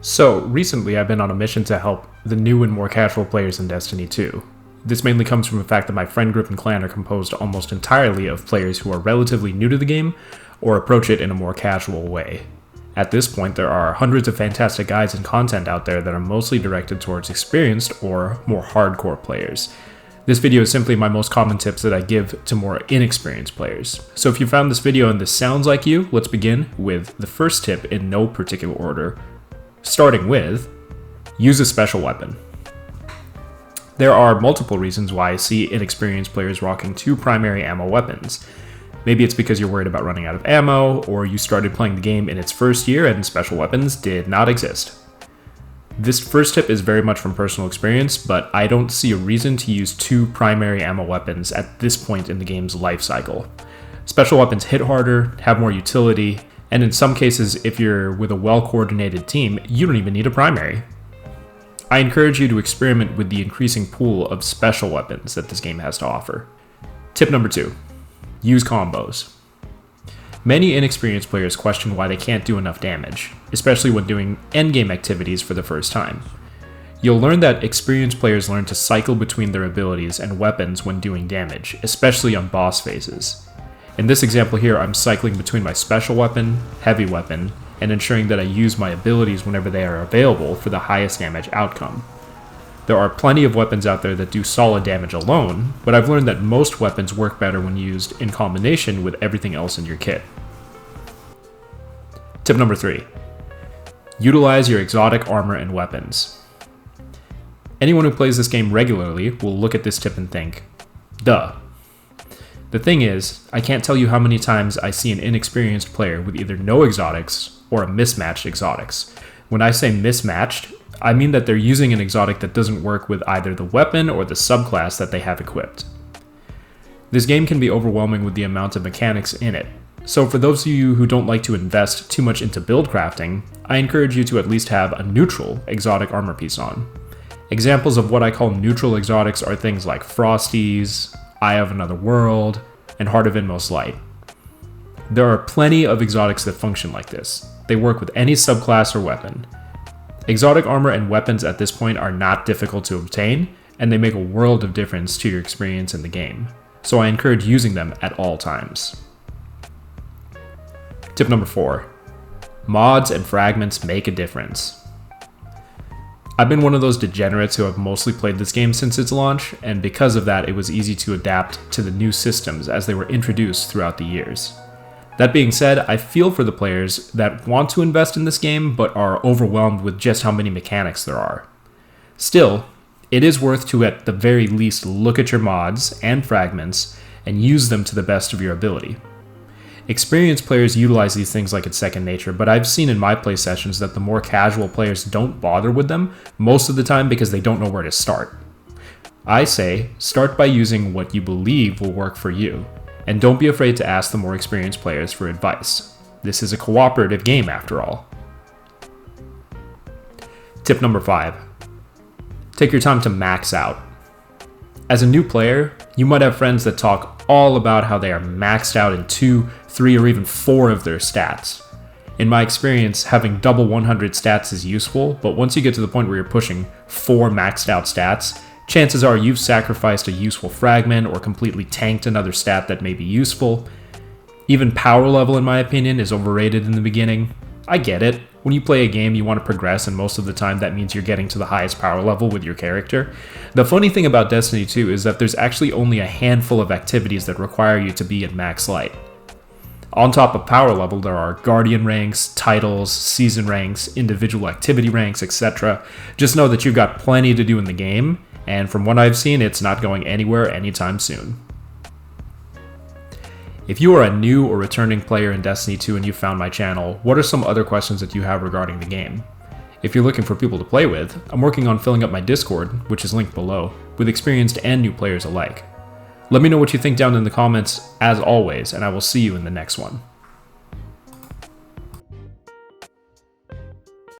So, recently I've been on a mission to help the new and more casual players in Destiny 2. This mainly comes from the fact that my friend group and clan are composed almost entirely of players who are relatively new to the game or approach it in a more casual way. At this point, there are hundreds of fantastic guides and content out there that are mostly directed towards experienced or more hardcore players. This video is simply my most common tips that I give to more inexperienced players. So if you found this video and this sounds like you, let's begin with the first tip in no particular order. Starting with, use a special weapon. There are multiple reasons why I see inexperienced players rocking two primary ammo weapons. Maybe it's because you're worried about running out of ammo, or you started playing the game in its first year and special weapons did not exist. This first tip is very much from personal experience, but I don't see a reason to use two primary ammo weapons at this point in the game's life cycle. Special weapons hit harder, have more utility, and in some cases, if you're with a well-coordinated team, you don't even need a primary. I encourage you to experiment with the increasing pool of special weapons that this game has to offer. Tip number 2, use combos. Many inexperienced players question why they can't do enough damage, especially when doing endgame activities for the first time. You'll learn that experienced players learn to cycle between their abilities and weapons when doing damage, especially on boss phases. In this example here, I'm cycling between my special weapon, heavy weapon, and ensuring that I use my abilities whenever they are available for the highest damage outcome. There are plenty of weapons out there that do solid damage alone, but I've learned that most weapons work better when used in combination with everything else in your kit. Tip number 3, utilize your exotic armor and weapons. Anyone who plays this game regularly will look at this tip and think, duh. The thing is, I can't tell you how many times I see an inexperienced player with either no exotics or a mismatched exotics. When I say mismatched, I mean that they're using an exotic that doesn't work with either the weapon or the subclass that they have equipped. This game can be overwhelming with the amount of mechanics in it, so for those of you who don't like to invest too much into build crafting, I encourage you to at least have a neutral exotic armor piece on. Examples of what I call neutral exotics are things like Frosties, Eye of Another World, and Heart of Inmost Light. There are plenty of exotics that function like this. They work with any subclass or weapon. Exotic armor and weapons at this point are not difficult to obtain, and they make a world of difference to your experience in the game, so I encourage using them at all times. Tip number 4, mods and fragments make a difference. I've been one of those degenerates who have mostly played this game since its launch, and because of that, it was easy to adapt to the new systems as they were introduced throughout the years. That being said, I feel for the players that want to invest in this game but are overwhelmed with just how many mechanics there are. Still, it is worth to at the very least look at your mods and fragments and use them to the best of your ability. Experienced players utilize these things like it's second nature, but I've seen in my play sessions that the more casual players don't bother with them most of the time because they don't know where to start. I say, start by using what you believe will work for you, and don't be afraid to ask the more experienced players for advice. This is a cooperative game after all. Tip number 5, take your time to max out. As a new player, you might have friends that talk all about how they are maxed out in 2, 3, or even 4 of their stats. In my experience, having double 100 stats is useful, but once you get to the point where you're pushing 4 maxed out stats, chances are you've sacrificed a useful fragment or completely tanked another stat that may be useful. Even power level, in my opinion, is overrated in the beginning. I get it. When you play a game, you want to progress, and most of the time that means you're getting to the highest power level with your character. The funny thing about Destiny 2 is that there's actually only a handful of activities that require you to be at max light. On top of power level, there are Guardian ranks, titles, season ranks, individual activity ranks, etc. Just know that you've got plenty to do in the game, and from what I've seen, it's not going anywhere anytime soon. If you are a new or returning player in Destiny 2 and you found my channel, what are some other questions that you have regarding the game? If you're looking for people to play with, I'm working on filling up my Discord, which is linked below, with experienced and new players alike. Let me know what you think down in the comments, as always, and I will see you in the next one.